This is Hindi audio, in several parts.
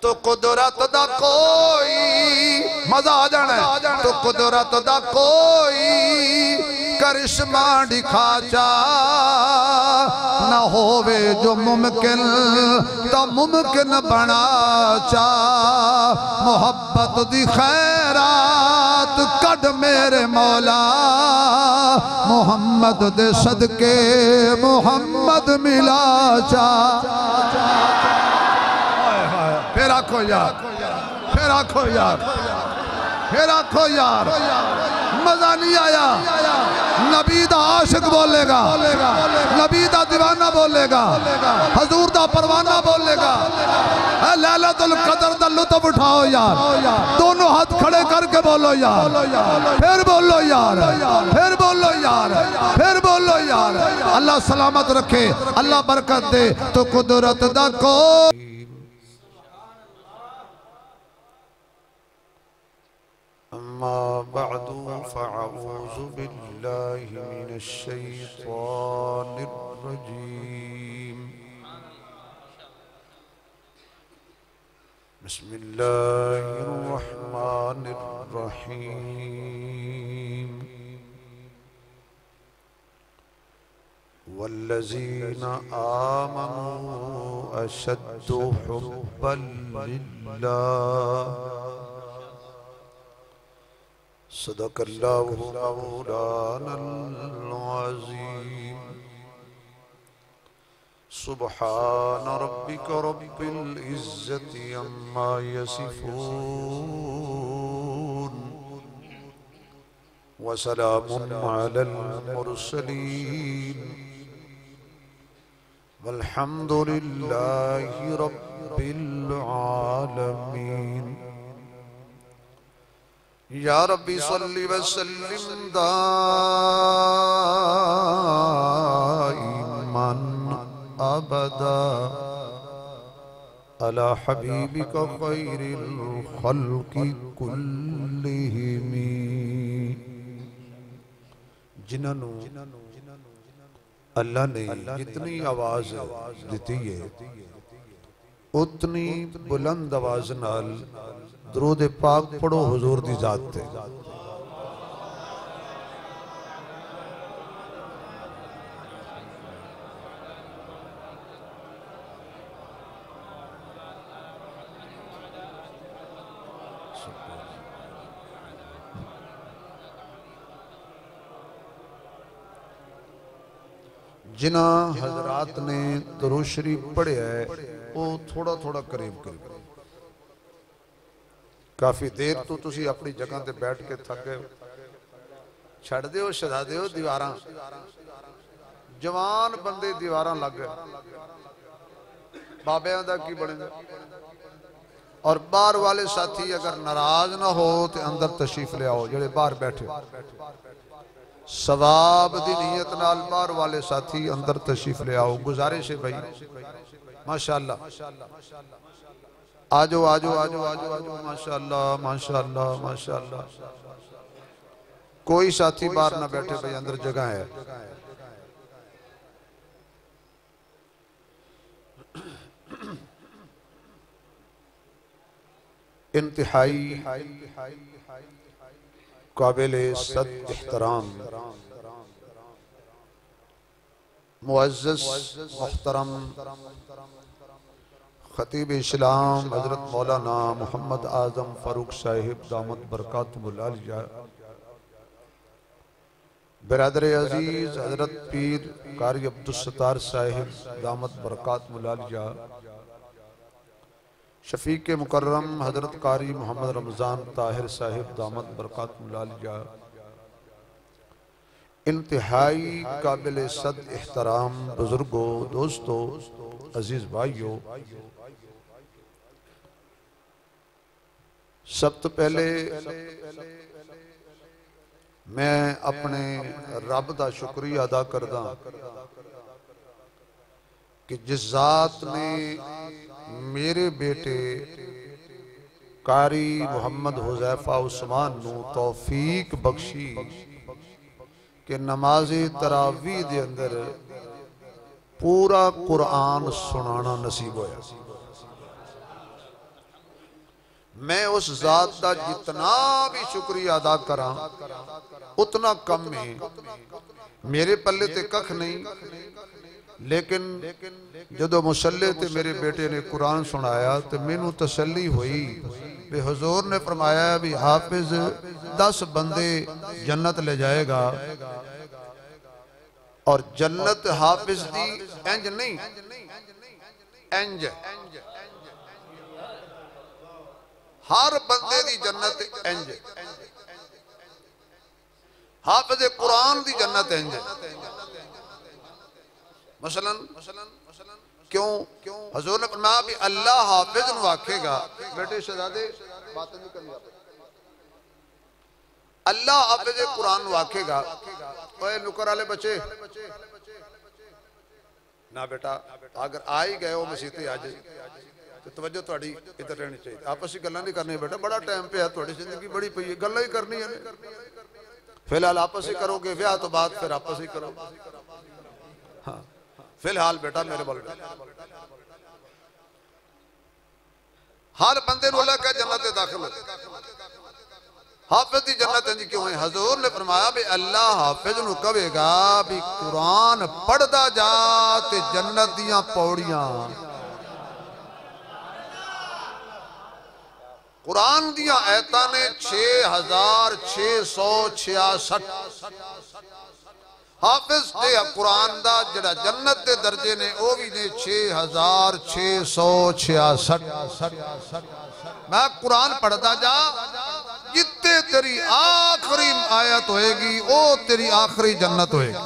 तो कुदरत दा कोई मजा आ जाना है। तो कुदरत दा कोई करिश्मा दिखा चा ना होवे जो मुमकिन तो मुमकिन बना चा। मोहब्बत दी खैरात कद मेरे मौला मोहम्मद दे सदके मोहम्मद मिला चा। फिर आखो यार, फिर आखो यार, फिर आखो यार, मजा नहीं आया। नबी दा आशिक बोलेगा, नबी दा दीवाना बोलेगा, हजूर दा परवाना बोलेगा। लैलतुल कदर दा लुत्फ उठाओ यार, दोनों हाथ खड़े करके बोलो यार, फिर बोलो यार, फिर बोलो यार, फिर बोलो यार। अल्लाह सलामत रखे, अल्लाह बरकत दे। तो कुदरत दा को अम्मा बअदु फ़अऊज़ु बिल्लाहि मिनश शैतानिर रजीम। बिस्मिल्लाहिर रहमानिर रहीम। वल्लज़ीना आमनू अशद्दु हुब्बन लिल्लाह। सदक़ल्लाहु मौलानल अज़ीम। सुब्हान रब्बिका रब्बिल इज़्ज़ति अम्मा यसिफून व सलामुन अलल मुरसलीन वल्हम्दुलिल्लाहि रब्बिल आलमीन। या रब्बी सल्लि व सल्लिम दाइमन अबदा अला हबीबिका खैरिल खल्क़ि कुल्लिहिम। जिन्होंने अल्लाह ने जितनी आवाज दी है उतनी बुलंद आवाज नाल दरूद पाक पढ़ो हुजूर दी जात ते। जिन्ना हजरात ने दुरूद शरीफ पढ़िया है वो थोड़ा थोड़ा करीब करीब काफी देर तो तुसी अपनी जगह ते बैठ के थक गए छड़ दो छड़ा दो दीवार जवान बंदे दीवार लग गए बाबिया का की बनेगा। और बाहर वाले साथी अगर नाराज ना हो तो अंदर तशरीफ ले आओ जेड़े बाहर बैठे सवाब दी नीयत नाल बाहर वाले साथी अंदर तशरीफ ले आओ। गुजारिश है भाई माशाअल्लाह आजो आजो आजो आजो आजो माशाअल्लाह माशाअल्लाह माशाअल्लाह। कोई साथी बाहर ना बैठे भाई अंदर जगह है। इंतहाई काबिले सद इहतराम मुअज़्ज़ज़ मुहतरम खतीब इस्लाम हजरत मौलाना मोहम्मद आजम फारूक साहिब दामत बरकातुहुल आलिया, बिरादर अजीज हजरत पीर कारी अब्दुल सत्तार साहिब दामत बरकातुहुल आलिया, शफीक मुकर्रम हजरत कारी मोहम्मद रमजान ताहिर साहिब दामत बरकातुहुल आलिया, इंतहाई काबिल सद एहतराम बुजुर्गों दोस्तों अजीज भाइयों, सब तो पहले मैं अपने रब का शुक्रिया अदा करदा कि जिस जात ने मेरे बेटे कारी मोहम्मद हुज़ैफा उस्मान नू तौफीक बख्शी कि नमाज़े तरावी दे अंदर पूरा कुरान सुनाना नसीब होया। मैं उस जात का जितना भी शुक्रिया अदा करा उतना कम है। मेरे पल्ले ते कख नहीं, लेकिन जदों मुसल्ले ते मेरे बेटे ने कुरान सुनाया तो मैनू तसल्ली हुई भी हुजूर ने फरमाया भी हाफिज 10 बंदे जन्नत ले जाएगा। और जन्नत हाफिज दी इंज नहीं, इंज हर बंदे दी जन्नत इंज, हाफिज कुरान दी जन्नत इंज। मसलन क्यों हुजूर ने फरमाया भी अल्लाह हाफिज नूं आखेगा बेटे शहजादे बात नहीं करनी, अल्लाह हाफिज कुरान नूं आखेगा ओए नुकर वाले बच्चे ना बेटा अगर आ ही गए हो मसीते अज तो तवज्जो थोड़ी इधर रहनी चाहिए। आपस में गल्लां नहीं करनी बेटा, बड़ा टाइम पे है, थोड़ी जिंदगी बड़ी पई है, गल्लां ही करनी है। फिलहाल आपस ही करोगे, ब्याह तो बाद फिर आपस ही करो। हाँ फिलहाल बेटा मेरे बोल हर बंदे नूं अल्लाह कह जन्नत दाखिल हो। हाफिज की जन्नत इंज क्यों है? हजूर ने फरमाया भी अल्लाह हाफिज नूं कहेगा भी कुरान पढ़दा जा ते जन्नत दियां पौड़ियां, कुरान दियां आयतां ने 6666। हाफिज दे कुरान दा जिहड़ा जन्नत दे दर्जे ने वो भी ने 6666। मैं कुरान पढ़दा जा, जितने तेरी आखिरी आयत होएगी वो तेरी आखिरी जन्नत होएगी।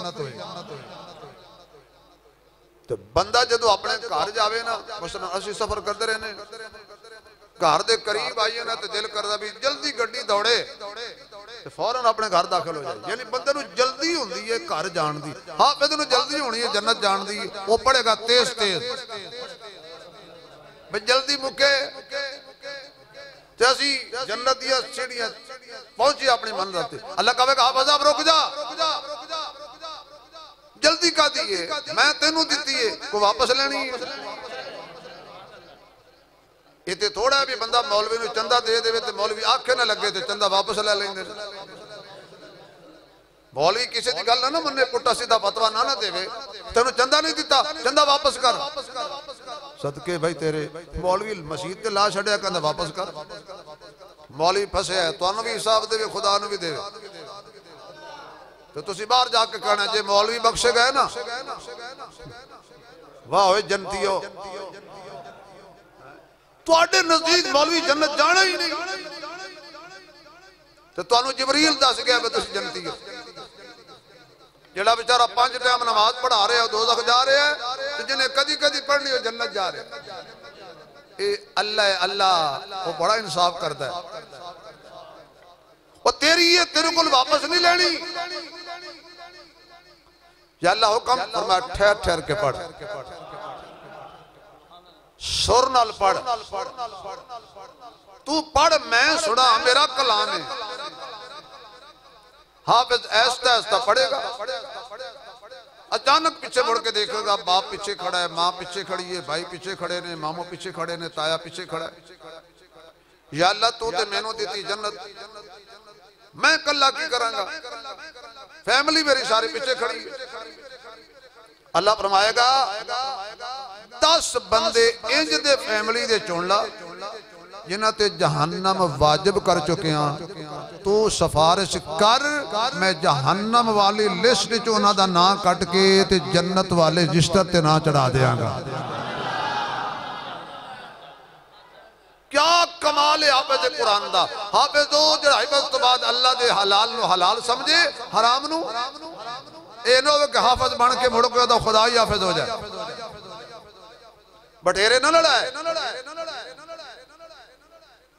तो बंदा जदों अपने घर जावे ना, मसलन असीं सफर करते रहने, घर दे करीब आइए ना तो दिल करदा भी जल्दी गड्डी दौड़े ते फौरन अपने घर दाखिल हो जाए। यानी बंदे नूं जल्दी होंदी है घर जाण दी, हाफिज नूं जल्दी होनी है जन्नत जाण दी। वो पढ़ेगा तेज तेज भाई जल्दी मुके ते असीं जन्नत दी सीढ़ियां पहुंचे अपनी मंजिल ते। अल्लाह कहेगा हाफिज साहब रुक जा, जल्दी का दी है, मैं तेनू दिती है, कोई वापस लेनी है। इतने थोड़ा भी बंदा मौलवी नूं चंदा दे देवे ते मौलवी आखे ना लगे तो चंदा वापस ले लेंदे। मौलवी किसी की गल ना मन्ने, पुट्टा सीधा फतवा ना देवे, तेनू चंदा नहीं दिता चंदा वापस कर। सदके भाई तेरे मौलवी मसीत ते ला छड़िया कहंदा वापस कर। मौलवी फसिया है, तुहानू भी हिसाब देवे खुदा नू भी देवे। तो तुसी बाहर जाके कहना जे मौलवी बख्शे गए ना, वाह होए जनतियो, तुहाडे नजदीक मौलवी जन्नत जाना ही नहीं। तो तुहानू जिबरील दस गया भी तुसी जन्नती हो। जेड़ा बेचारा 5 टाइम नमाज पढ़ा रहा है दोज़ख जा रहा है, तो जिन्हें कदी कदी पढ़नी हो जन्नत जा रहा है। ये अल्लाह अल्लाह वो बड़ा इंसाफ करता है। वो तेरी है, तेरे को वापस नहीं लेनी। या अल्लाह हुक्म फरमाया ठहर ठहर के पढ़, सुर नाल पढ़, तू पढ़ मैं सुना, मेरा कलाम है। हाफिज ऐसा ऐसा पढ़ेगा, अचानक पीछे मुड़ के देखेगा बाप पीछे खड़ा है, माँ पीछे खड़ी है, भाई पीछे खड़े ने, मामू पीछे खड़े ने, ताया पीछे खड़ा है। या अल्लाह तू ते मैनू दी जन्नत, मैं कल्ला की करांगा, फैमिली मेरी सारी पीछे खड़ी है। अल्लाह फरमाएगा 10 बंदे इंज दे फैमिली दे चुन ला जिन्हां ते जहन्नम वाजिब कर चुके हैं, तू सिफारिश कर, मैं जहन्नम वाली लिस्ट च उन्हां दा नाम कट के ते जन्नत वाले रजिस्टर ते नाम चढ़ा देंगा। क्या कमाल है हाफिज कुरान दा। हाफिज दो जड़ाई बस तो बाद अल्लाह दे हलाल नु हलाल समझे, हराम नु ए नो कि हाफिज बन के मुड़ के तो खुदा ही हाफिज हो जाए। बटेरे ना लड़ाए,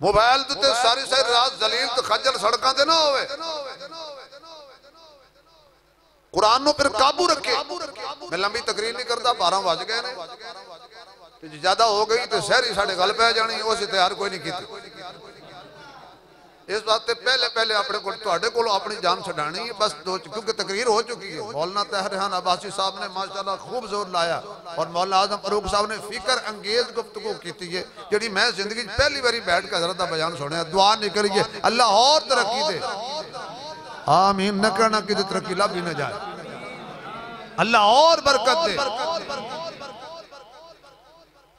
मोबाइल ते सारी सारी रात जलील तो खजल सड़कों ते ना होवे। कुरान नु फिर काबू रखे। मैं लंबी तकरीर नहीं करता, 12 बज गए ने, ज्यादा हो गई तो शहरी साढ़े गल पै जानी, उस तैयार कोई नहीं की। इस वास्ते पहले पहले अपने को अपनी जान छड़ानी है बस दो, क्योंकि तकरीर हो चुकी है। मौलाना तहर अब्बासी साहब ने माशाल्लाह खूब जोर लाया और मौलाना आजम फरूक साहब ने फिक्र अंगेज गुफ्तगू की है जी मैं जिंदगी पहली बारी बैठ के हज़रत का बयान सुने। दुआ निकली है अल्लाह और तरक्की दे, आमीन। न कहना कि तरक्की लब ही न जाए, अल्लाह और बरकत दे।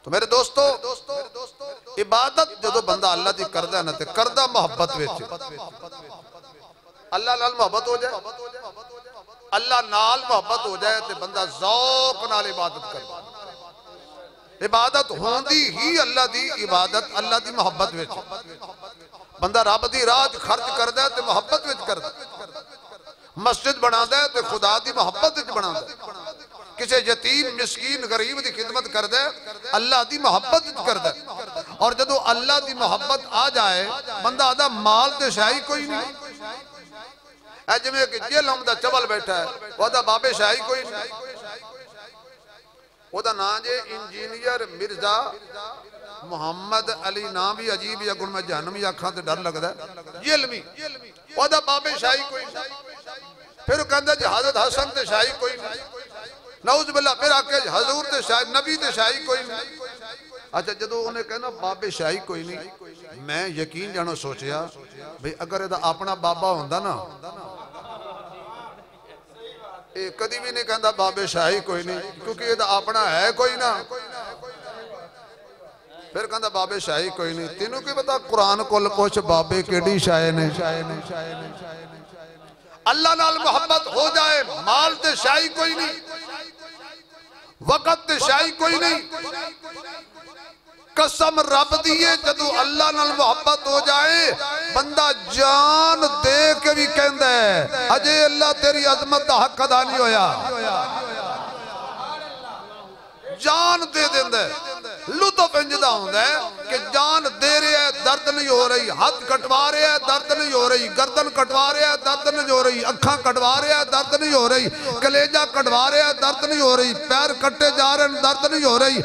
तो मेरे दोस्तों इबादत जो बंदा अल्लाह की करदा ना ते करदा मोहब्बत विच, अल्लाह नाल मोहब्बत हो जाए, अल्लाह नाल मोहब्बत हो जाए तो बंदा ज़ौक नाल इबादत करदा। इबादत होंदी ही अल्लाह दी, इबादत अल्लाह दी मोहब्बत विच। बंदा रब दी राह खर्च करदा है तो मोहब्बत विच करदा, मस्जिद बनांदा है तो खुदा दी मोहब्बत विच बनांदा, किसी यतीम मिस्कीन गरीब की खिदमत करदा है अल्लाह की मोहब्बत करदा। और जदों अल्लाह की मोहब्बत आ जाए बंदा आदा माल तो शाही कोई नहीं, जिवें कि जेलम दा चबल बैठा है वह बाबे शाही कोई नहीं, वह नाम जे इंजीनियर मिर्जा मुहम्मद अली नाम भी अजीब या गुण मैं जहनमी आखा तो डर लगता है। जेलमी वह बाबे शाही कोई नहीं, फिर कहता जी हज़रत हसन तो शाही कोई नहीं, नौज बिल्ला, फिर आके हजूर ते शाही नबी ते शाही कोई नहीं। अच्छा जदों उन्हें कहना बाबे शाही कोई नहीं, मैं यकीन जानो सोचिया भाई अगर इहदा अपना बाबा होंदा ना ये कदी भी नहीं कहता बाबे शाही कोई नहीं, क्योंकि इहदा अपना है कोई ना। फिर कहता बाबे शाही कोई नहीं, तेनों की पता कुरान कोल कुछ बाबे केड़ी शाये ने। अल्लाह नाल मोहब्बत हो जाए माल ते शाही कोई नहीं, वक़्त ते शाही कोई नहीं। कसम रब दी है जदों अल्लाह नाल मोहब्बत हो जाए बंदा जान दे के भी कहंदा है अजे अल्लाह तेरी अजमत दा हक अदा नहीं होया, जान दे देंदा है। लुत्फ इंजदा होंदा है कि जान दे रहा है दर्द नहीं हो रही, हाथ कटवा रहा है दर्द नहीं हो रही, गर्दन कटवा रहा है दर्द नहीं हो रही, अखा कटवा रहा है दर्द नहीं हो रही, कलेजा कटवा रहा है दर्द नहीं हो रही, पैर कट्टे जा रहे हैं दर्द नहीं हो रही,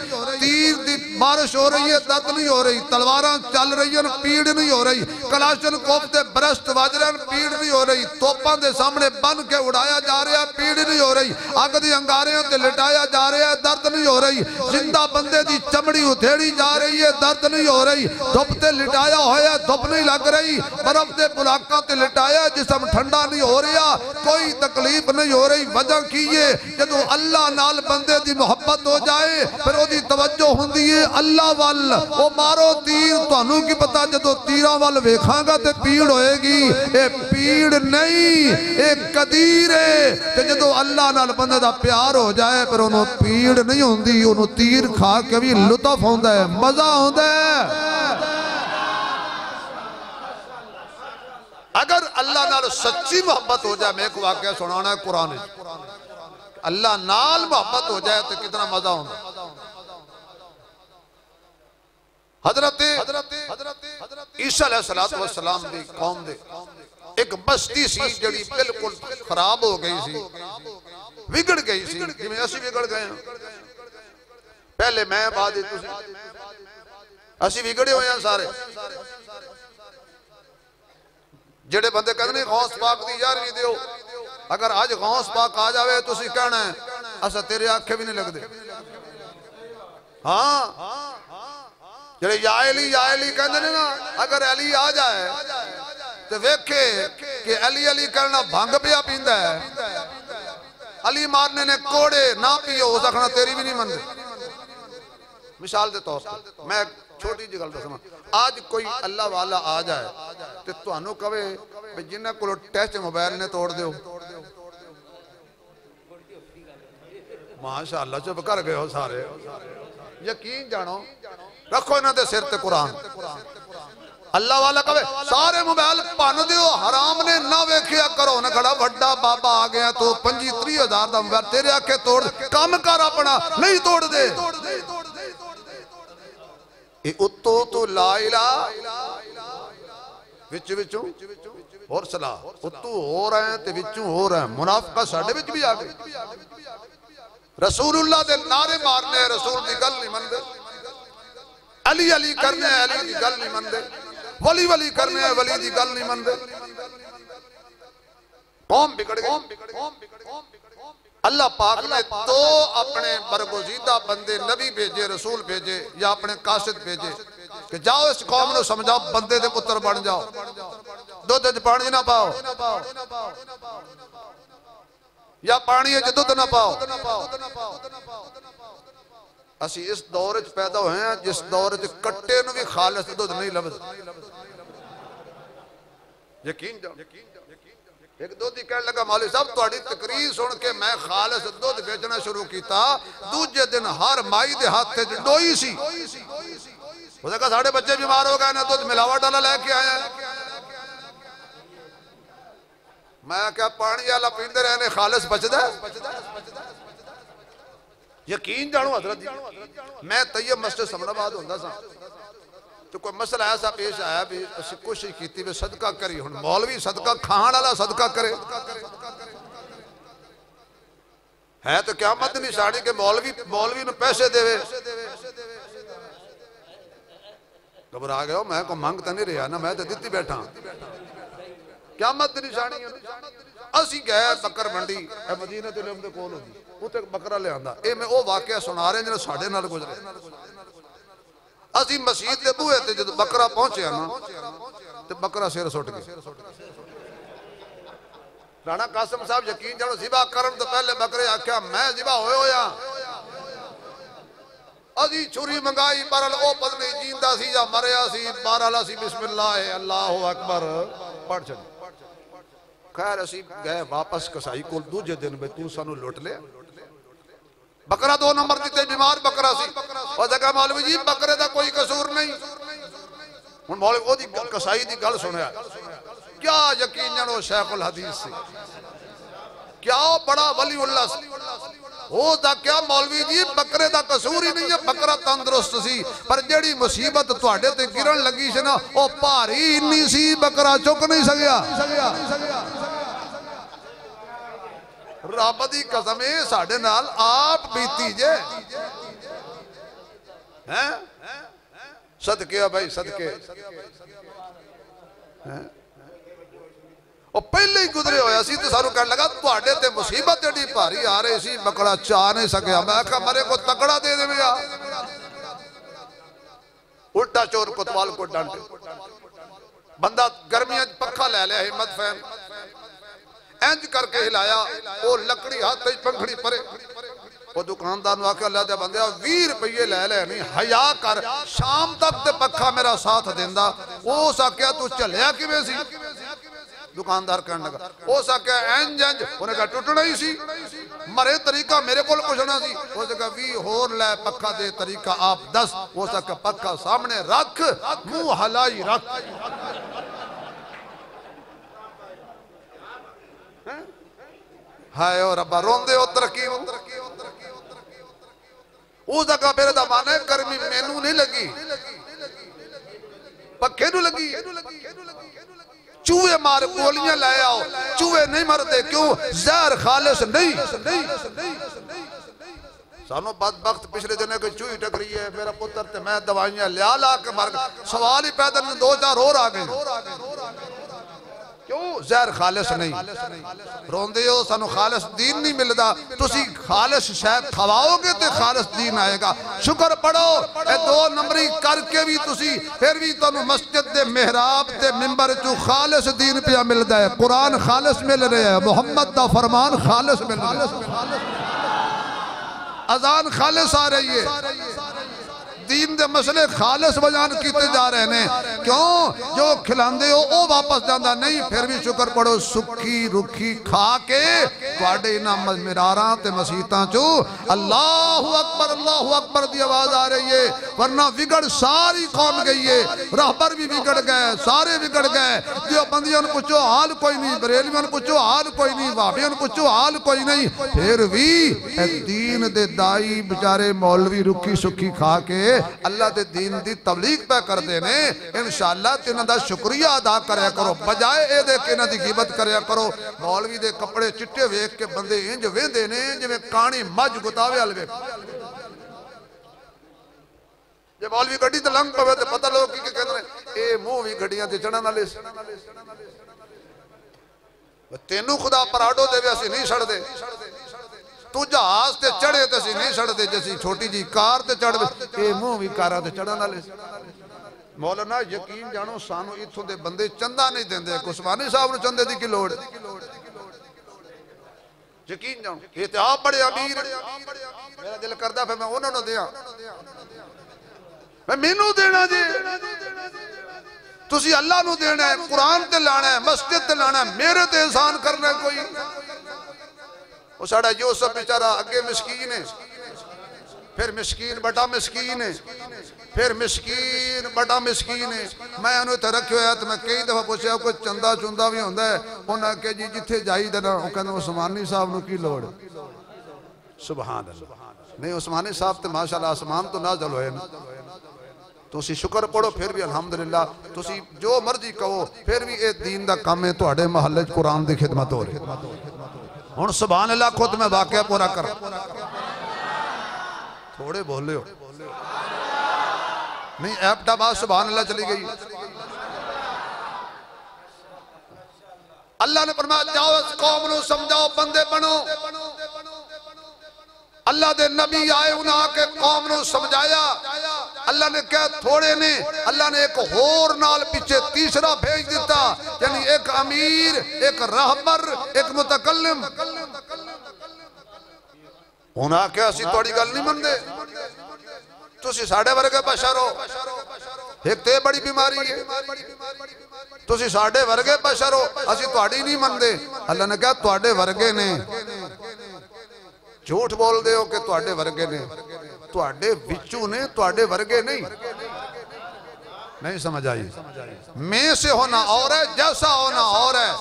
तीर की बारिश हो रही है दर्द नहीं हो रही, तलवारां चल रही हैं पीड़ नहीं हो रही, कलाशन कोफ्ते ब्रस्ट वज रहे हैं पीड़ नहीं हो रही, तोपां दे सामने बन के उड़ाया जा रहा है पीड़ नहीं हो रही, अग दी अंगारियां ते लिटाया जा रहा है दर्द नहीं हो रही, जिंदा बंदे दी चमड़ी उधेड़ी जा रही है दर्द नहीं हो रही, धुप ते लिटाया होया धुप नहीं लग रही, बर्फ दे बुलाका ते लिटाया जिसम ठंडा नहीं हो रहा, कोई तकलीफ नहीं हो रही। वजह की है जदों अल्लाह नाल बंदे दी मोहब्बत हो जाए फिर ओदी तवज्जो हुंदी है अल्लाह वल। ओ मारो तीर, तुहानू की पता जदों तीरां वल वेखांगा ते पीड़ होएगी, ए पीड़ नहीं ए कदीर है। ते जदों अल्लाह नाल बंदे दा प्यार हो जाए फिर ओनू पीड़ नहीं हुंदी, ओनू तीर खा के भी लुत्फ होंदा है, मजा होंदा है। अगर अल्लाह नाल सच्ची मोहब्बत हो जाए, मैं एक वाकया सुनाना है कुरान, अल्लाह नाल मोहब्बत हो जाए तो कितना मजा होता। हजरत ईसा अलैहिस्सलातु वस्सलाम दी कौम दे एक बस्ती सी जिहड़ी बिल्कुल खराब हो गई सी, बिगड़ गई सी, जिवें असीं बिगड़ गए हैं। पहले मैं बाद असीं बिगड़े हुए हैं सारे। जेड़े बंदे कहते हैं गौस पाक की यारवी दियो, अगर अज गौस पाक आ जाए तो कहना है असा तेरे आखे भी नहीं लगते। हाँ जेड़े या अली कहते हैं ना, अगर अली आ जाए तो वेखे कि अली अली करना भंग पिया पींदा है, अली मारने ने कोड़े ना पियो हो सकना तेरी भी नहीं मनते। मिसाल के तौर पर मैं छोटी जी गल दसना, आज कोई अल्लाह वाला आ जाए तो तुहानू कहे भी जिन्हां कोल टच मोबाइल ने तोड़ दो, माशाअल्लाह चुप कर गए हो सारे। यकीन जानो रखो इन्हां दे सिर ते कुरान। अल्लाह वाला कहे सारे मोबाइल भन दियो, हराम ने ना वेखिया करो ना खड़ा वड्डा बाबा आ गया तो 25-30 हजार का मोबाइल तेरे आखे तोड़, काम कर अपना नहीं तोड़ दे। उत्तो तो ला इला विच विचों और सलाह, उत्तू हो रहे हैं ते विचों हो रहे हैं, मुनाफिका साडे विच भी आ गई। रसूलुल्लाह दे नारे मारने रसूल दी गल नहीं मनदे, अली अली करने अली दी गल नहीं मनदे, वली वली करने है, वली दी गल नहीं मनदे। कौम बिगड़ गई। अल्लाह पाक ने तो अपने बरगुज़ीदा बंदे नबी भेजे, रसूल भेजे या अपने कासिद भेजे कि जाओ इस कौम को समझाओ, बंदे दे पुत्र बन जाओ, दुध च पानी ना पाओ या पानी च दुध ना पाओ। असी इस दौर च पैदा होए हैं जिस दौर च कट्टे नूं भी खालिस दुध नहीं लभदा। यकीन जाओ, एक दोधी कहने लगा मौलवी साहब तुहाडी तकरीर सुन के मैं खालिस दुध बेचना शुरू किया। दूजे दिन हर माई दे हाथ च डोई सी। उसने कहा साढ़े बच्चे बीमार हो गए ना, दुध मिलावट वाला लेके आया। मैं क्या पानी वाला पींदे रहने खालिस बचदा? यकीन जानो हजरत जी, मैं तैयब मस्जिद समनाबाद होंदा सा तो कोई मसला ऐसा पेश आया भी असि कोशिश की भी सदका करी। हुण मौलवी सदका खाण वाला सदका करे है तो क्या मत निशानी के मौलवी नूं पैसे देवे। घबरा गए हो, मैं को मंग तो नहीं रहा ना, मैं तो दित्ती बैठा। क्या मत निशानी असी गए बकर मंडी मदीने ते लिम दे कोल होंदी, उत्थे बकरा लियांदा। ये मैं वो वाकया सुना रहे जिन्हें साडे नाल गुजरे। असी मस्जिद के बूहे ते जब बकरा पहुंचे ना तो बकरा सिर सुट गया। राणा कासिम साहब यकीन जानो जिबा करन तो पहले बकरे आख्या मैं जिबा होए होया। असी छुरी मंगाई पर ओ पत्नी जींदा सी या मरिया सी, बारह सी बिस्मिल्लाह अल्लाहु अकबर पढ़ छड़ी। खैर असी गए वापस कसाई को। दूजे दिन में तू सानू लुट लिया। बकरा 2 नंबर दिते, बीमार बकरा सी। और जगह मौलवी जी बकरे का कोई कसूर नहीं। हुण मौलवी ओदी कसाई दी गल सुनिया, क्या यकीन जानो शेखुल हदीस सी, क्या बड़ा वली उल्लाह सी। हो ता क्या मौलवी जी बकरे का कसूर ही नहीं है, बकरा तंदुरुस्त सी पर जेड़ी मुसीबत तुहाडे ते गिरन लगी सी ना ओ भारी इन्नी सी बकरा चुक नहीं सकिया। रब दी कसम साडे नाल आप बीती जे हैं। सदके भाई सदके पहले ही गुजरे होया सी तो सानू कहने लगा तुहाडे ते मुसीबत एडी भारी आ रही सी बकरा चा नहीं सकिया। मैं कहा मरे को तकड़ा दे देवेगा। उल्टा चोर कोतवाल को डांटे। बंदा गर्मियां पक्खा ले लिया हिम्मत फैन इंज करके हिलाया, वो लकड़ी हाथ पंखड़ी परे। वो दुकानदार ने आख्या लै बंदे 20 रुपये ले ले नहीं हया कर, शाम तक ते पक्खा मेरा साथ देंदा। उस आख्या तू चलिया किवें सी? दुकानदार कहने लगा उस आख्या इंज इंज। उन्हें कहा टुटना ही सी, मरे तरीका मेरे को पुछना सी। उस कहा 20 होर लै पक्खा दे तरीका आप दस। उस आख्या पक्खा सामने रख, मुंह हलाई रख। हाय और रब्बा रोंदे हो तरक्की उस जगह मेरे दा मान है गर्मी मैनू नहीं लगी, पक्खे नू लगी। चूहे मार गोलियां ले आओ, चूहे नहीं मरते क्यों? जहर खालिस नहीं। सानू बदबख्त पिछले दिन कोई चूही टकरी है मेरा पुत्र ते मैं दवाइयां लिया ला के मर गया। सवाल ही पैदा नहीं, 2-4 और आ गए। क्यों? जहर खालिस नहीं। रोंदे हो सानू खालिस दीन नहीं मिलता। तुसी खालिस शायद खवाओगे तो खालिस दीन आएगा। शुक्र पढ़ो ए 2 नंबरी करके भी तुसी फिर भी तुहानू मस्जिद दे मेहराब ते मिंबर चू खालिस दीन पिया मिलता है। कुरान खालिस मिल रहा है, मोहम्मद दा फरमान खालिस मिल रहा है, अजान खालिस आ रही है, दीन दे मसले खालिस बयान किए जा रहे हैं। क्यों? जो खिलाते हो वो वापस जाता नहीं। फिर भी शुक्र पढ़ो सुखी रुखी खा के तुहाडे इन्हां मिरारां ते मसीतां चो अल्लाहु अकबर दी आवाज आ रही है। वरना बिगड़ सारी कौम गई है। रहबर भी बिगड़ गए, सारे बिगड़ गए। जो बंदियों ने पूछो हाल कोई नहीं, बरेलियों ने पूछो हाल कोई नहीं, वाबियों ने पूछो हाल कोई नहीं। फिर भी दीन दे दाई बेचारे मौलवी रुखी सुखी खा के अल्लाह के दीन की तबलीग पे करते ने। इंशाअल्लाह इन्हां दा शुक्रिया अदा करया करो, बजाए ये कि इन्हां दी गिबत करया करो। मौलवी दे कपड़े चिट्टे वेख के बंदे इंज वेंदे ने जिवें काणी मझ गुतावे वाल वेख। जे मौलवी गड्डी ते लंघ पवे तो पता लोग की कहंदे ने ए ये मुंह भी गड्डियां ते चढ़न वाले तेनू खुदा पराडो देवे असीं नहीं छड़दे तू जहाज ते चढ़े ते असीं नहीं छड़दे जैसी छोटी जी कार ते चढ़ ये मुंह भी कारां ते चढ़न वाले मौलाना यकीन जानो सानू इत्थों दे बंदे चंदा नहीं देंदे उस्मानी साहब नूं चंदे दी की लोड़ यकीन जानो ये ते आप बड़े अमीर मेरा दिल करदा फिर मैं उन्हां नूं दियां मैं मैनू देना जी तुसी अल्लाह नूं देना है कुरान ते लाना है मस्जिद ते लाना है मेरे ते एहसान करना है कोई वो साडा यूसुफ बेचारा अगे मिस्कीन है फिर मिस्कीन बड़ा मिस्कीन है फिर मिस्कीन बड़ा मिस्कीन है मैं उन्हें इत्थे रखियो है तो मैं कई दफा पूछा कोई चंदा चुंदा भी होंदा है उन्हें आख्या जी जिथे जाईदा ना वो कहंदे उस्मानी साहब नूं की लोड़ सुभान अल्लाह नहीं उस्मानी साहब तो माशाअल्लाह आसमान तो नाज़िल होए ना तुसी शुक्र पढ़ो फिर भी अल्हम्दुलिल्लाह तुसी जो मर्जी कहो फिर भी ये दीन दा काम है तुहाडे महल्ले च कुरान दी खिदमत हो रही हुण सुभान अल्लाह खुद मैं वाकया पूरा कर थोड़े बोले हो नहीं एबटाबाद सुभान अल्लाह चली गई अल्लाह ने फरमाया जाओ इस कौम नूं समझाओ बंदे बनो अल्लाह दे नबी आए उन्हें आके कौम नूं समझाया अल्लाह ने कहा थोड़े ने अल्लाह ने एक होर नाल पीछे तीसरा भेज दिता यानी एक अमीर एक रहबर एक मुतकल्लिम उन्हें आख्या असीं तुहाडी गल नहीं मनदे तुसी साडे वर्गे बशर हो एक ते बड़ी बीमारी है तुसी साडे वर्गे बशर हो असीं तुहाडी नहीं मनदे अल्लाह ने कहा तुहाडे वर्गे ने झूठ बोल दे हो कि तुहाडे वर्गे ने तुहाडे विचू ने तुहाडे वर्गे नहीं समझ आई में से होना और है जैसा होना और है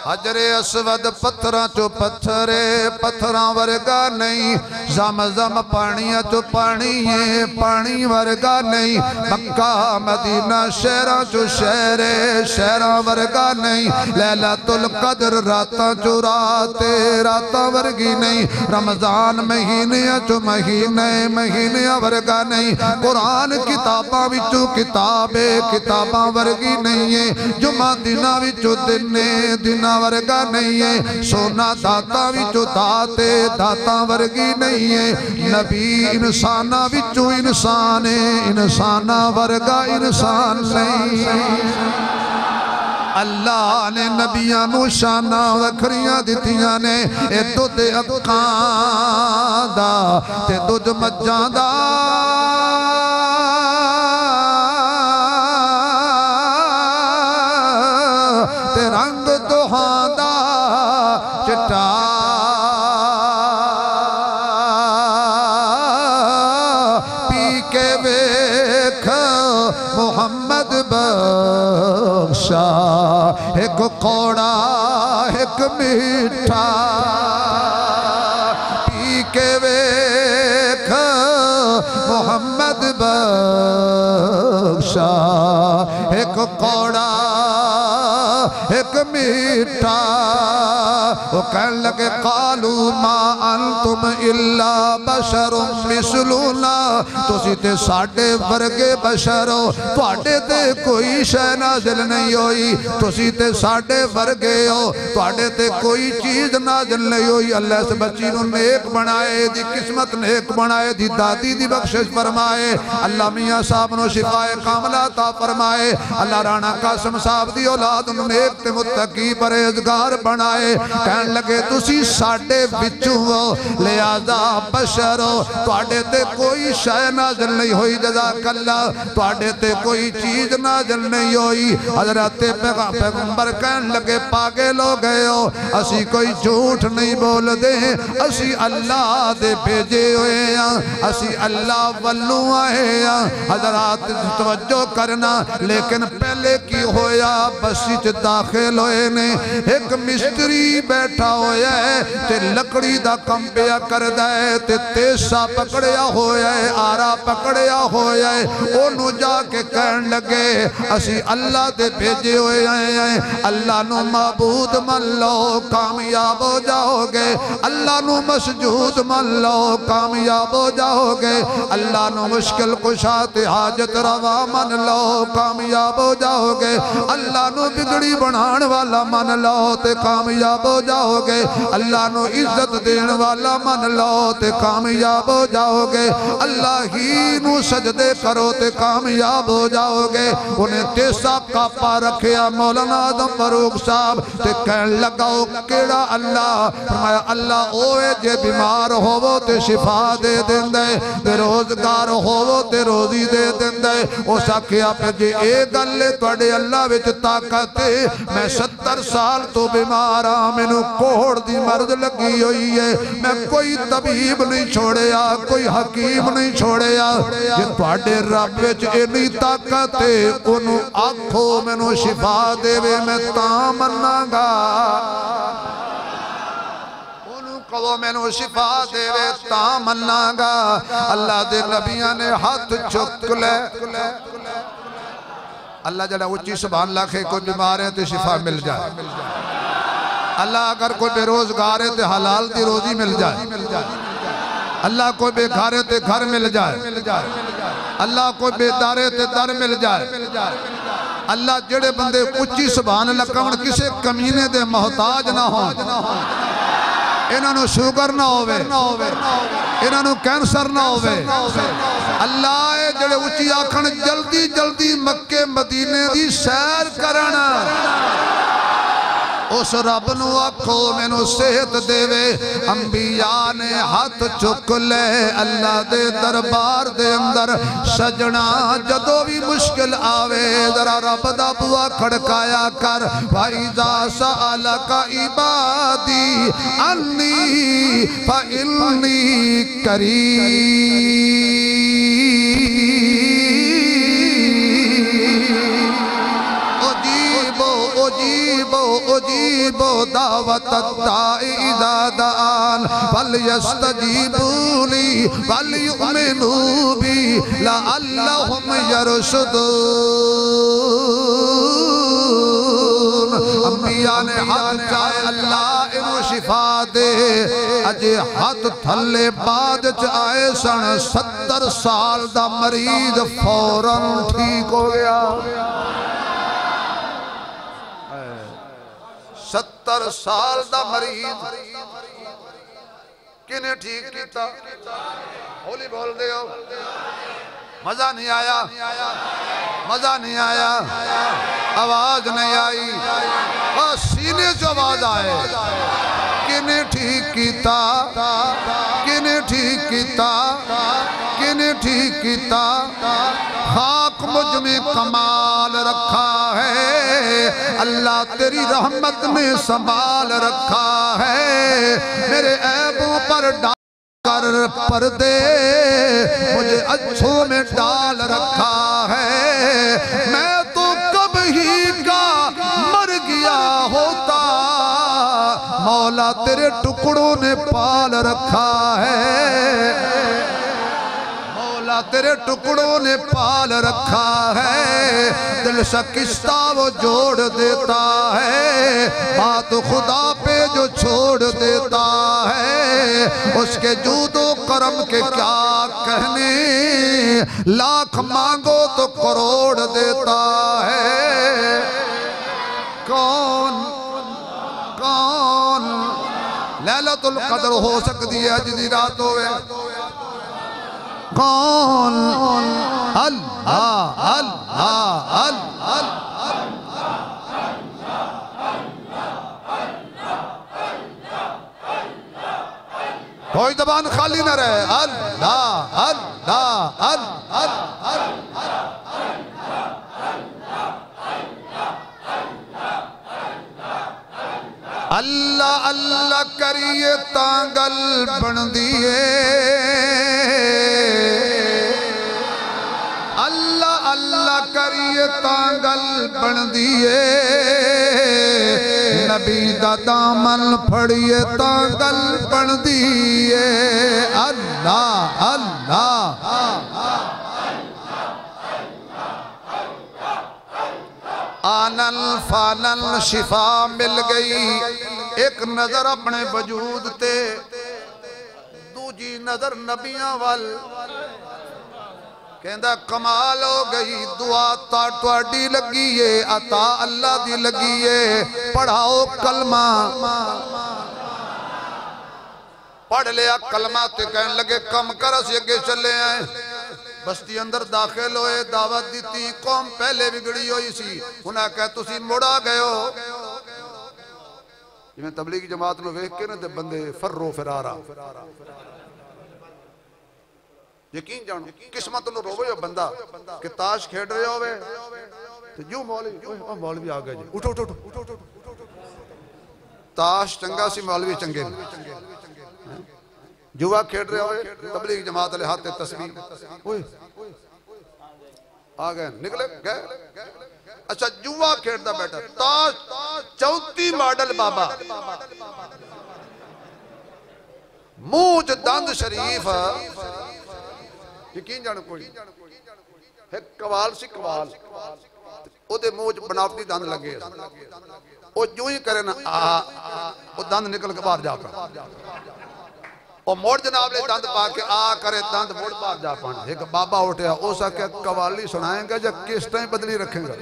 हजरे असवद पत्थरां चो पत्थरे पत्थरां वर्गा नहीं ज़म पानिया चो पानी है पानी वर्गा नहीं मक्का मदीना शहरां चो शहरे शहरां वर्गा नहीं लैलतुल कद्र रातां चो रात रातां वर्गी नहीं रमजान महीनियां चो महीने वर्गा नहीं कुरान किताबां विचों किताबे किताबां वर्गी नहीं है जुमा दिना विचों दिना वर्गा नहीं है सोना दाता विचों दाते दाता वर्गी नहीं है नबी इंसाना विचों इंसान है इंसाना वर्गा इंसान नहीं अल्लाह ने नबियां नूं शाना वखरियां दित्तियां ने ए दुध अखां दा ते दुध मज्जां दा रंग दुहांदा चिट्टा पी के वेख मोहम्मद बख्शा एक कौड़ा एक मीठा पी के वेख मोहम्मद बख्शा एक कौड़ा एक मीठा वो कहने लगे कालू मा अंतुम इल्ला बशरुम मिसलुना तुसी ते साडे वर्गे बशर हो तुहाडे ते कोई शै नाज़िल नहीं होई तुसी ते साडे वर्गे हो तुहाडे ते कोई चीज नाज़िल नहीं होई अल्लाह इस बच्ची नूं नेक बनाए दी किस्मत नेक बनाए दी दादी दी बख्शिश फरमाए अल्लाह मियां साहब नूं शिफाए कामला ता फरमाए अल्लाह राणा कासिम साहब दी औलाद नूं नेक ते मुत्तकी परहेज़गार बनाए कहन लगे तुसी साडे विचों हो लिहाजा बशर हो तुहाडे ते कोई शै नाज़िल नहीं हुई जज़ाकल्लाह तुहाडे ते कोई चीज नाज़िल नहीं हुई हज़रत पैगंबर कहन लगे पागल हो गए हो असी कोई झूठ नहीं बोलदे असी अल्लाह दे भेजे हुए हैं असी अल्लाह वल्लों आए हैं हज़रात तवज्जो करना लेकिन पहले की होया बसी च दाखिल होए ने एक मिस्त्री बैठा होया है ते लकड़ी दा काम पिया करदा है ते तेसा पकड़िया होया है आरा पकड़िया होया है ओनू जाके कहन लगे असी अल्लाह दे भेजे हुए आए हैं अल्लाह नू माबूद मन लो कामयाब हो जाओगे अल्लाह नू मसजूद मन लो कामयाब हो जाओगे अल्लाह नू मुश्किल कुशा ते हाजत रवा मन लो कामयाब हो जाओगे अल्लाह नू बिगड़ी बनाण वाला मन लो ते कामयाब हो जाओगे अल्लाह नू इज्जत देण वाला मन लो ते कामयाब हो जाओगे अल्लाह ही नू सजदे करो ते कामयाब हो जाओगे उन्हें तेसा कापा रखिया मौलाना आदम फरूक साहब ते कहन लगाओ केड़ा अल्लाह फरमाया अल्लाह ओए जे बीमार होवो ते शिफा दे देंदा है बेरोजगार होवो ते रोजी दे देंदा है उस आखिया पे जे ए गल है तुहाडे अल्लाह विच ताकत है मैं 70 साल तो बीमार हां मैनू कोहड़ दी मर्ज लगी हुई है मैं कोई तबीब नहीं छोड़िया कोई हकीम नहीं छोड़िया जे तुहाडे रब विच इन्नी ताकत है ओनू आखो मैनू शिफा देवे मैं तां मन्नांगा कहो मैनू शिफा देवे तां मन्नांगा अल्लाह दे नबियां ने हाथ चुक ले अल्लाह जड़ा उच्ची सुभान अल्लाह के कोई बीमार है तो शिफा मिल जाए अल्लाह अगर कोई बेरोजगार है तो हलाल की रोजी मिल जाए अल्लाह कोई बेघर है तो घर मिल जाए अल्लाह कोई बेदार है तो दर मिल जाए अल्लाह जेड़े बंदे उच्ची सुभान अल्लाह कहन किसी कमीने दे मोहताज ना हो इन्हों शुगर ना होवे इन्हों कैंसर ना होवे अल्लाह जेड़े उच्ची आखन जल्दी जल्दी मक्के मदीने दी सैर करन उस रब नू आखो मैनू सेहत देवे अंबिया ने हाथ चुक ले अल्लाह दे दरबार दे अंदर सजना जदों भी मुश्किल आवे जरा रब दा बुआ खड़काया कर भाई जा सअलका इबादी अन्नी फइन्नी करीम उजीबो दावत दाई इज़ा दान फलयस्तजीबूली वलयुमिनू बी लअल्लहुम यरशुदून अंबिया ने हाथ चाहे अल्लाह इनू शिफा दे अजे हाथ थले बाद च आए सन 70 साल दा मरीज फौरन ठीक हो गया 70 साल दा मरीज किने ठीक किया होली बोल दे मजा नहीं आया मजा नहीं आया आवाज नहीं आई बस सीने से आवाज आए किने ठीक किया किने ठीक किया किने ठीक किया खाक मुझ में कमाल रखा है अल्लाह तेरी रहमत ने संभाल रखा है मेरे ऐबों पर कर पर्दे मुझे अच्छों में डाल रखा है मैं तो कब ही का मर गया होता मौला तेरे टुकड़ों ने पाल रखा है तेरे टुकड़ों ने पाल रखा है दिल शकिस्ता वो जोड़ देता है बात खुदा पे जो छोड़ देता है उसके जूदो करम के क्या कहने लाख मांगो तो करोड़ देता है कौन कौन लैलतुल कद्र हो सकती है अज दी रात होवे कौन अल्लाह अल्लाह अल्लाह कोई जबान खाली न रहे अल्लाह अल्लाह अल्लाह अल्लाह अल्लाह करिए तांगल बन दिए अल्लाह अल्लाह करिए तां गल बनदी है, नबी दा दामन फड़िए तां गल बनदी है। अल्लाह अल्लाह आनल फानल शिफा मिल गई। एक नजर अपने वजूद ते, दूजी नजर नबियां वल। कहंदा कमाल हो गई, दुआ तुहाडी लगी है, अता अल्लाह दी लगी है। पढ़ाओ कलमा, पढ़ लिया कलमा ते कहन लगे कम कर, असीं अगे चले आए। बस्ती अंदर दाखिल होए, दावत दी। कौम पहले बिगड़ी हुई सी, उन्हें कहा तुसी मुड़ा गए हो। जिवें तबलीगी जमात नूं वेख के ना ते बंदे फर्रो फिरारा। यकीन जानो किस्मत नूं रोवे हो बंदा कि ताश खेड रहे होवे ते जो मौलवी आ गए जी, उठो उठो उठो। ताश चंगा सी, मौलवी चंगे जुआ खेड रहे हो, तबलीग जमात वाले हाथ तस्वीर आ गए, निकले गए। अच्छा जुआ खेडता बैठा, ताश 34 मॉडल बाबा, मुंह च दंद शरीफ। यकीन जानो कोई एक कवाल सी, कवाल ओदे मुंह च बनावटी दंद लगे। वो जो ही करे ना वो दंद निकल के बाहर जा और मोड़ जनाब ने दंद पा के आ करे, दंद मोड़ बाहर जा पाना। एक बाबा उठा, उस आख्या कवाली सुनाएगा या किस टाइम बदली रखेगा।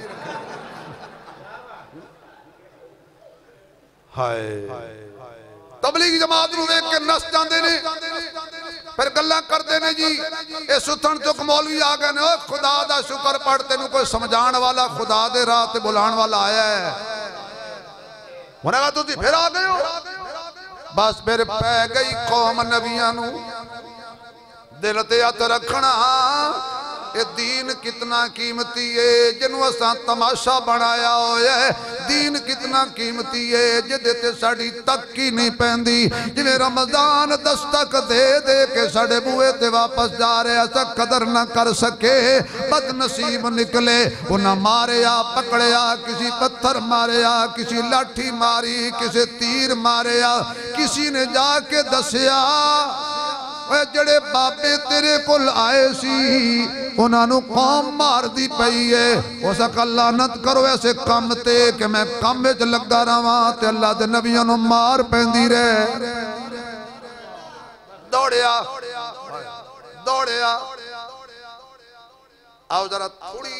हाय तबलीगी जमात नूं वेख के नस जांदे ने, फिर गल्लां करदे ने जी ये सुथन चुक मौलवी आ गए ने। ओ खुदा दा शुक्र पढ़, तेनू कोई समझाण वाला, खुदा दे राह ते बुलाण वाला आया है। उन्हें कहा तुसीं फिर आ गए हो। बस फिर पै गई कौम नबियां नूं दिल ते हथ रखना। ये दीन कितना कीमती है, जिन्हों असां तमाशा बनाया होया है। दीन कितना कीमती है, जिहदे ते साडी तक ही नहीं पैंदी। जिवें रमजान दस्तक दे दे के साडे बूहे ते वापस जा रहे, असां कदर ना कर सके, बदनसीब निकले। उन्हां मारिया, पकड़िया, किसी पत्थर मारिया, किसी लाठी मारी, किसी तीर मारिया। किसी ने जाके दसिया जड़े बाबे तेरे कोल आए सी उन्होंने कौम मार दी पई है। उस लानत करो ऐसे काम ते कि मैं काम च लगा रहा ते अल्लाह दे नबियों नूं मार पैंदी रहे। दौड़िया दौड़िया। आओ जरा थोड़ी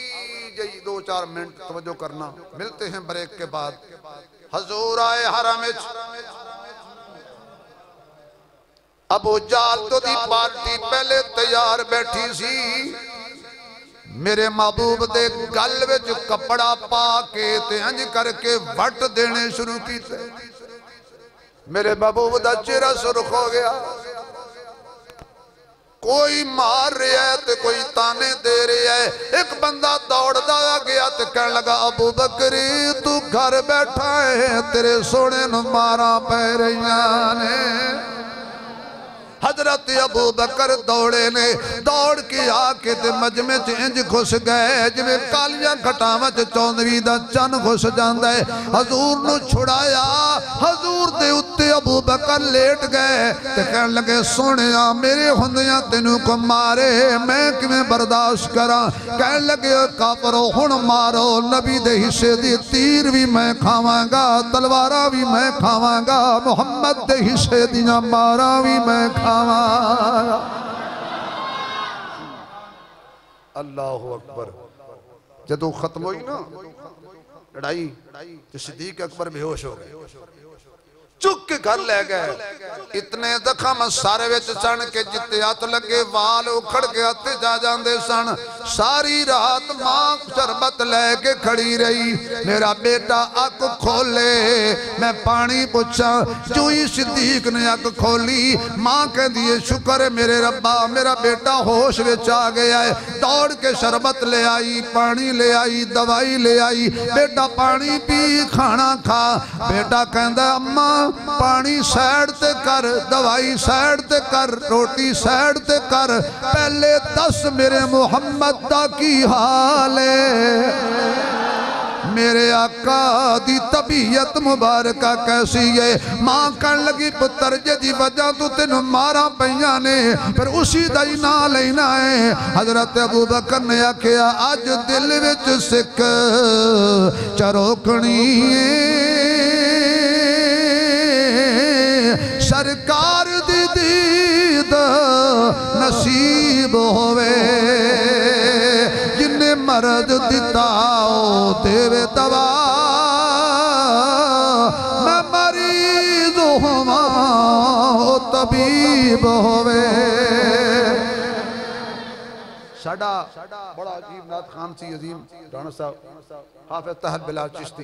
जी 2-4 मिनट तवज्जो करना, मिलते हैं ब्रेक के बाद। हजूर आए हरम अबू जाल तो दी पार्टी पहले तैयार बैठी सी। मेरे महबूब दे गल विच कपड़ा पा के ते इंज करके वट देने शुरू कीते। मेरे महबूब दा चेहरा सुर्ख हो गया। कोई मार रहा है तो कोई ताने दे रहा है। एक बंदा दौड़दा गया तो कह लगा अबू बकरी तू घर बैठा है, तेरे सोने नूं मारा पै रही ने। हजरत अबू बकर दौड़े ने, दौड़ के आके ते मजमे च इंज घुस गए जिवें कालियां घटावां च चौंदवी दा चन घुस जांदा है। हजूर नूं छुड़ाया, हजूर दे उत्ते अबू बकर लेट गए ते कहन लगे सोहणिया मेरे हुंदियां तैनूं को मारे मैं किवें बर्दाश्त करा। कहन लगे काफरो हुण मारो, नबी दे हिस्से दी तीर भी मैं खावांगा, तलवारां भी मैं खावांगा, मुहम्मद दे हिस्से दियां मारां भी मैं अल्लाहु अकबर। जदों खत्म हुई ना लड़ाई तो सिद्दीक अकबर बेहोश हो गए, चुक के घर ले गए। इतने जख्म सारे विच सन के जिते हथ लगे वाल उखड़ के हथ जा जाते सन। सारी रात मां शरबत लेके खड़ी रही। मेरा बेटा अख खोले मैं पानी पूछा। जो ही सिद्दीक ने अख खोली मां कहती है शुक्र है मेरे रब्बा मेरा बेटा होश विच आ गया है। दौड़ के शरबत ले आई, पानी ले आई, दवाई ले आई। बेटा पानी पी, खाना खा। बेटा कहता अम्मा पानी साइड ते कर, दवाई साइड ते कर, रोटी साइड ते कर, पहले दस मेरे मुहम्मद दा की हाल है। मेरे आका दी तबीयत मुबारक कैसी है। मां कह लगी पुत्र जी वजह तू तेन मारा पईया ने, फिर उसी दा ही ना लेना है। हजरत अबू बकर ने आख्या अज दिल विच सिख चरोकनी सरकार दी दीद नसीब होवे, जिन्ने मर्द दिता ओ देवे दवा, मैं मरीज होवा ओ तबीब होवे। साडा बड़ा अजीब नात खान सी अजीम राणा साहब हाफिज तहल बिलाल चिश्ती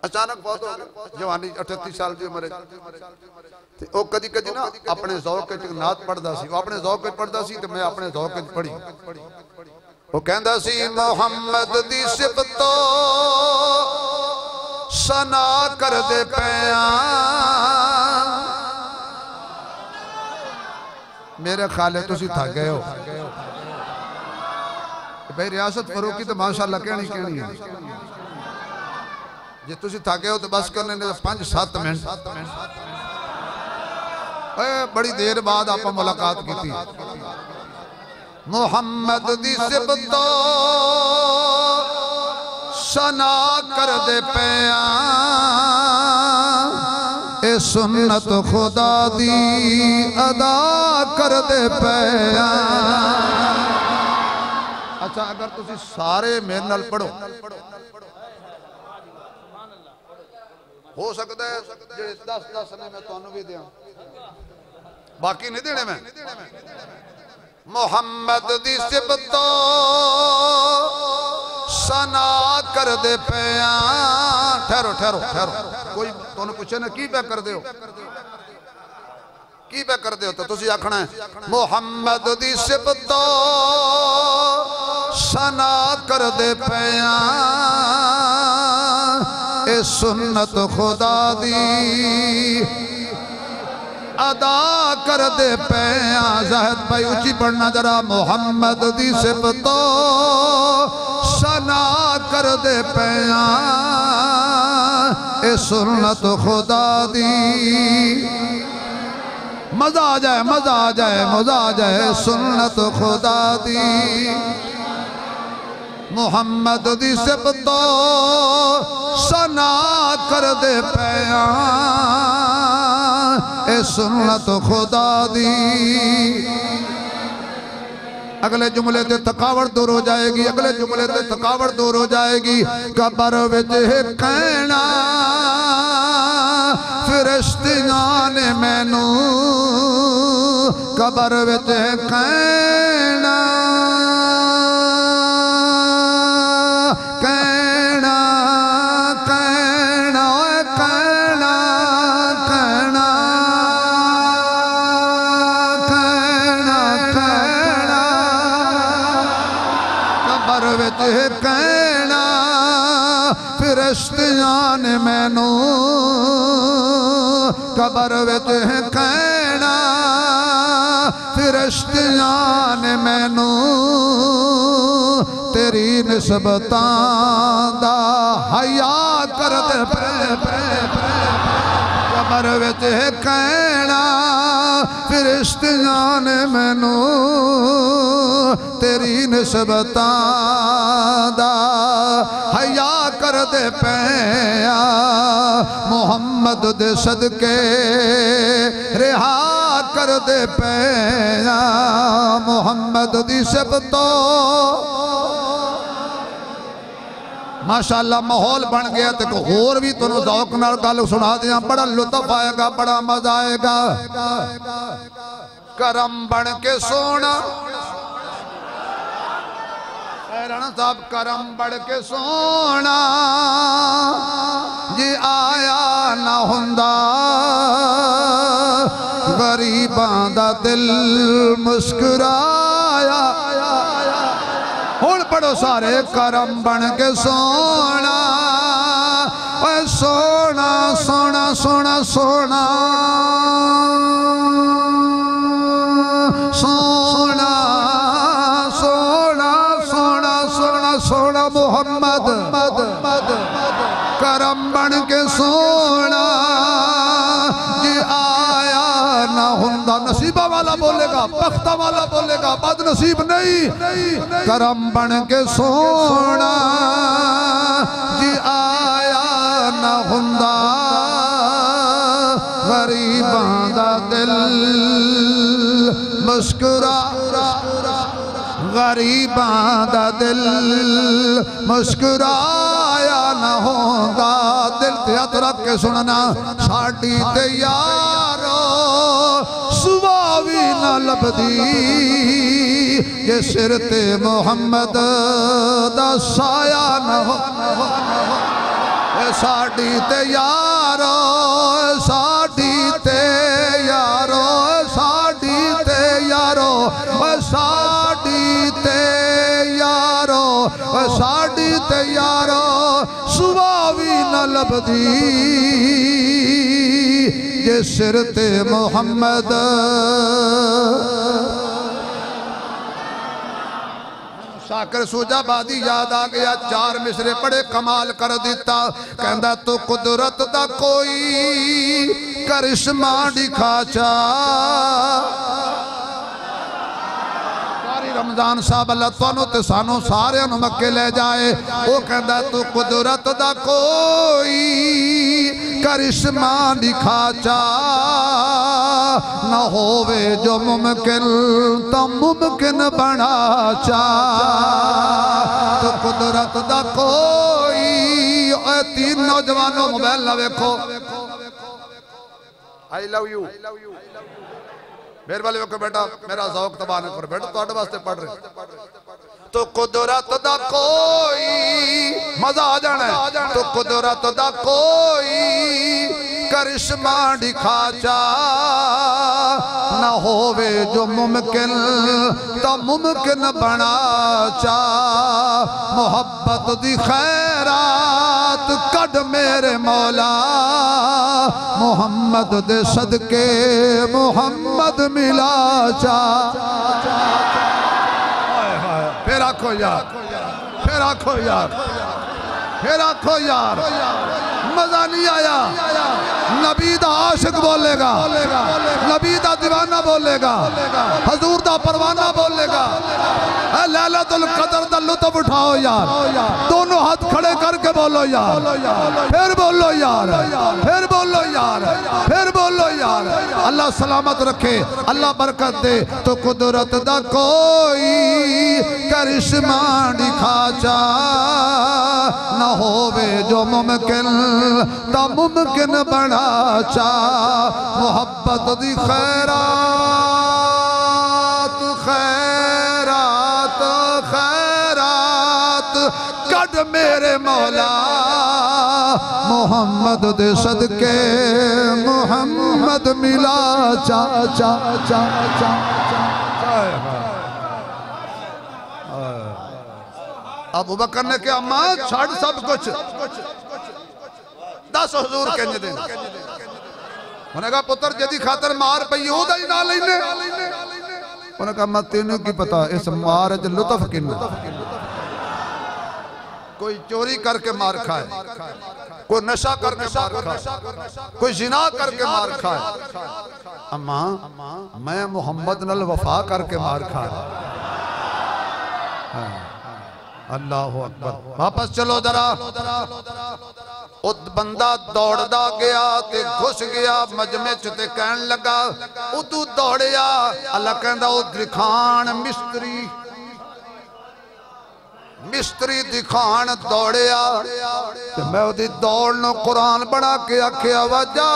अचानक बहुत हो गया, जवानी 38 साल की उम्र है। वो कदी कदी ना अपने ज़ौक़ च नात पढ़दा सी, अपने ज़ौक़ च पढ़दा सी ते मैं अपने ज़ौक़ च पढ़ी। वो कहंदा सी मोहम्मद दी सिफतो सना कर दे पैया, मेरे ख्याल तुसी थक गए हो भाई। रियासत फरूकी तो माशाअल्लाह कहनी कहनी है, जे तुसी थक गए हो तो बस करने 5-7 मिनट। बड़ी देर बाद आप मुलाकात की थी। मुहम्मद दी सिफतो सना कर दे पैया, ए सुन्नत खुदा दी अदा कर दे पैया। अच्छा अगर तुसी सारे मेरे नाल पढ़ो हो सकता है जे 10-10 ने मैं तुहानू भी दिया, बाकी नहीं देने मैं। मोहम्मद दी सिफतो सना कर दे पैया। ठहरो ठहरो ठहरो, कोई तुहानू पूछे ना की पे कर दे हो, की पे कर दे हो, तो तुसी आखना है मोहम्मद दी सिफतो सना कर दे पैया, ए सुन्नत खुदा दी अदा कर दे पैया। ज़ाहिद भाई ऊंची पढ़ना जरा। मोहम्मद दी सिफतो सना कर दे पैया, ए सुन्नत खुदा दी। मजा आ जाए मजा आ जाए मजा आ जाए। सुन्नत खुदा दी मुहम्मद दी सिफतो सना कर दे पैया, ए सुन्नत खुदा दी। अगले जुमले ते थकावट दूर हो जाएगी, अगले जुमले ते थकावट दूर हो जाएगी। कबर विच कहना फिरिश्तियां ने मैनू, कबर विच कहना कहना कहना कहना कहना कहना कहना, कबर विच कहना फिरिश्तियां ने मैनू, कबर विच कहना फिरिश्तियां ने मैनू, तेरी निस्बतां दा हया कर दे कबर विच कहना फिरिश्तियां ने मैनू, तेरी निस्बतां दा हया कर दे पैया। मुहम्मद दे सदके रिहा कर दे पैया, मुहम्मद दी सिफतो। माशाअल्लाह माहौल बन गया। तो होर भी तुहानू ज़ौक़ नाल गल सुना दियां, बड़ा लुत्फ आएगा, बड़ा मजा आएगा। करम बन के सोना राणा साहब, करम बन के सोना जी आया ना हुंदा, गरीबां दा दिल मुस्कुराया। हुण पढ़ो सारे। करम बन के सोना सोना सोना सोना सोना सोना सोना सोना सोना सोना मोहम्मद करम बन के सोना जी आया ना हुंदा। नसीबा वाला बोलेगा, बख्ता वाला बोलेगा, बदनसीब नहीं। करम बन के सोना जी आया ना हुंदा। गरीबां दा दिल मुस्कुरा, गरीबां दा दिल मुस्कुराया ना होंदा। दिल ते हथ रख के सुनना, साडी ते यारो सुबह भी ना लभदी जे सिर ते मुहम्मद दा साया ना हो। साडी ते यारो, साडी ते यारो, साडी ते यारो, साडी ते यारो, साडी ते यारो सुबह भी न लभदी जे सिर ते मुहम्मद। शाकर सूजाबादी याद आ गया, चार मिसरे पड़े कमाल कर दिता। कहंदा तू कुदरत दा कोई करिश्मा दिखा चा। रमजान साहब अल्लाह तुहानू ते सानू सारे मक्के ले जाए। वो कहंदा तू कुदरत दा कोई करिश्मा दिखा चा। न होवे जो मुमकिन तो मुमकिन बना चा। तो कुदरत दा कोई। तीन नौजवानों मोबाइल ना वेखो। आई लव यू मेरे वाले को बेटा, मेरा ज़ौक तबाह न करो बेटा, तुहाडे वास्ते पढ़ रहे। तो कुदरत दा कोई मजा आ जाना है। तो कुदरत दा कोई करिश्मा दिखा चा। न होवे जो मुमकिन तो मुमकिन बना चा। मोहब्बत दी खैरात कद मेरे मौला। मोहम्मद दे सदके मुहम्मद मिला चा। फिर आखो यार, फिर आखो यार, फिर आखो यार। मजा नहीं आया। नबी दा आशिक बोलेगा, नबी दा दीवाना बोलेगा, हजूर दा परवाना बोलेगा। लैलतुल कदर दा लुत्फ उठाओ यार। दोनों हाथ खड़े करके बोलो यार, फिर बोलो यार, फिर बोलो यार, फिर बोलो यार। अल्लाह सलामत रखे, अल्लाह बरकत दे। तो कुदरत दा कोई करिश्मा दिखा चा। न होवे जो मुमकिन तो मुमकिन बना चा। मोहब्बत दी खैरात खैरात खैरात कद मेरे मौला। मोहम्मद दे सदके मुहम्मद मिला चा चा चा चा। अबू बकर ने कहा अम्मा छड़ सब कुछ, दस हुजूर कहने दे। उन्हें कहा पुत्र जदी खातर मार पई ओदा ही ना लेने। उन्हें कहा मैं तेनू की पता इस मार च लुत्फ किन्ना। कोई चोरी करके मार खाए, कोई नशा करके मार खाए, कोई जिना करके मार खाए। अम्मा मैं मोहम्मद नाल वफा करके मार खाए। अल्लाह अकबर। वापस चलो जरा। बंदा दौड़दा गया ते घुस गया मजमे च ते कहन लगा उदू दौड़िया। अल्लाह कहंदा ओ दिखान मिस्त्री, मिस्त्री दिखान दौड़िया। ते मैं ओदी दौड़ नु कुरान बना के आख्या वजा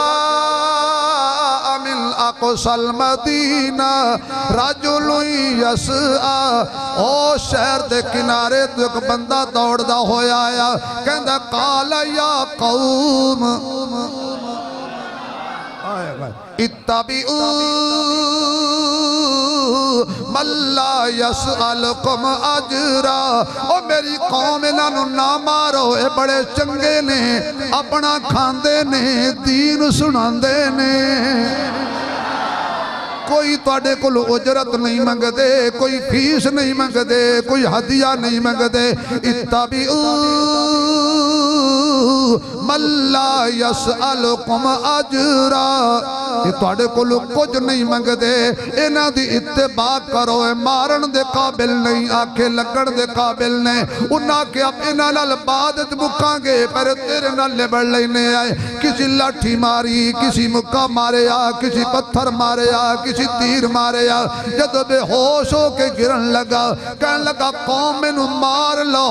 मिन अक़सल मदीना रजुलु यसआ। ओ शहर दे किनारे तो एक बंदा दौड़दा होया आया। कहंदा काल या कौम इत्तबिऊ मल्ला यसअलकुम अजरा। ओ मेरी कौम इन्हां ना मारो, ये बड़े चंगे ने, अपना खांदे ने, दीन सुनांदे ने। कोई तुहाडे कोल उजरत नहीं मंगदे, कोई फीस नहीं मंगदे, कोई हदिया नहीं मंगदे। इत्तबिऊ मल्ला यसअलकुम अजरा। ये तुहाडे कोल कुछ नहीं मंगदे, इन्हां दी इत्तबा करो। मारन दे काबिल नहीं, आखे लगन दे काबिल नहीं। उन्हां के अब इन्हां नाल बाद मुकांगे, पर तेरे नाल निबड़ लेने आए। किसी लाठी मारी, किसी मुक्का मारिया, किसी पत्थर मारिया, किसी तीर मारिया। जब बेहोश होके गिरन लगा, कहन लगा कौम मैनू मार लो,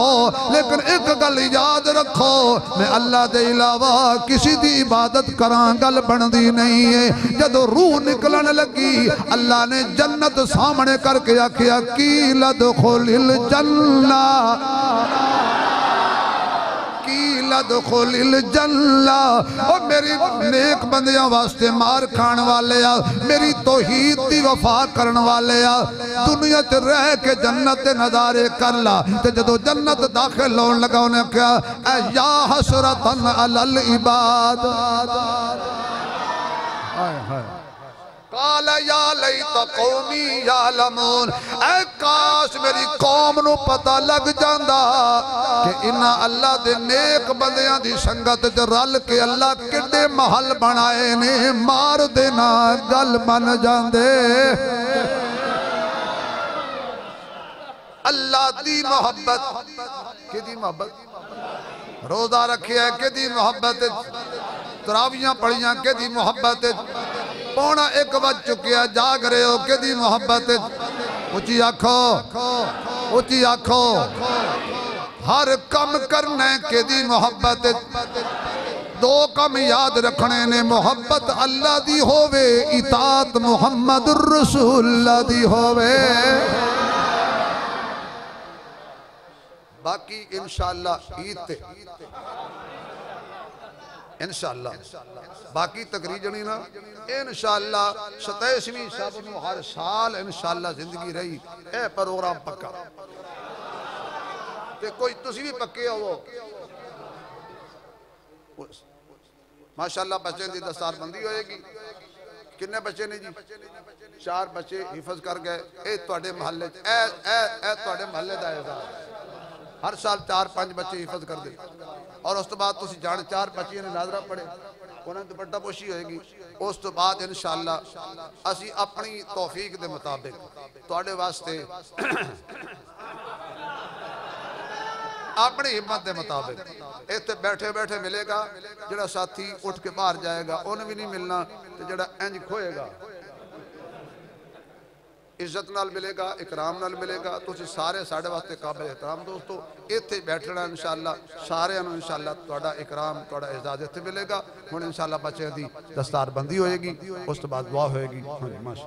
लेकिन एक गल याद रखो, मैं अल्लाह दे इलावा किसी दी इबादत करा गल बनदी नहीं है। जदों रूह निकलन लगी, अल्लाह ने जन्नत सामने करके आखिया कील दुखुलिल जन्ना, कील दुखुलिल जन्ना। ओ मेरी नेक बंदियां वास्ते मार खान वाले आ, मेरी तौहीद दी वफा करन वाले आ, दुनिया च रह के जन्नत दे नज़ारे कर ला। ते जदों जन्नत दाखिल होने लगा, उन्हें कहा ऐ या हसरतन अलल इबाद। काला या लैत कौमी यालमून। ऐ काश मेरी कौम नू पता लग जांदा कि इन्हां अल्लाह दे नेक बंदियां दी संगत च रल के अल्लाह किड्डे महल बनाए ने, मार देना गल बन जांदे। अल्लाह दी मोहब्बत, किदी मोहब्बत? रोजा रखिया किदी मोहब्बत, तरावियां पढ़ियां किदी मोहब्बत, पौना 1 बज चुकिया जाग रहे हो किदी मोहब्बत। उची आखो, उची आखो, हर कम करना किदी मोहब्बत। 2 कम याद रखने ने, मोहब्बत अल्लाह दी होवे, इताअत मुहम्मद रसूलुल्लाह दी होवे। बाकी इंशाअल्लाह ईद ते इंशाअल्लाह बाकी तकरीर जनी ना इंशाअल्लाह 27वीं शब नूं हर साल इंशाअल्लाह जिंदगी रही। ए प्रोग्राम पक्का ते कोई तुसी भी पक्के हो। माशाअल्लाह बच्चे की दस्तारबंदी होएगी। किन्ने बच्चे ने जी? 4 बच्चे हिफज कर गए। ए तुहाडे महल्ले च ए तुहाडे महल्ले दा एजाज़। हर साल 4-5 बच्चे हिफज कर दे। और उस तो बाद तुसी जान 4 बच्चियां ने नाजरा पढ़े, उन्हें दुपट्टा पोशी होएगी। उस तो बाद इंशाअल्लाह असी अपनी तौफीक दे मुताबिक तुहाडे वास्ते अपनी हिम्मत के मुताबिक इतने बैठे बैठे मिलेगा। जोड़ा साथी उठ के बाहर जाएगा उन्हें भी नहीं मिलना, तो जोड़ा इंज खोएगा इज्जत नाल मिलेगा, इकराम नाल मिलेगा। तुसीं सारे साढ़े वास्ते काबिल एहतराम दोस्तों। इत्थे बैठना इंशाअल्लाह सारिਆਂ ਨੂੰ इंशाअल्लाह तुहाडा इकराम तुहाडा एजाज़ इत्थे मिलेगा। हुण इंशाअल्लाह बच्चों की दस्तारबंदी होएगी, उस तो बाद दुआ होएगी। हाँ जी माशा।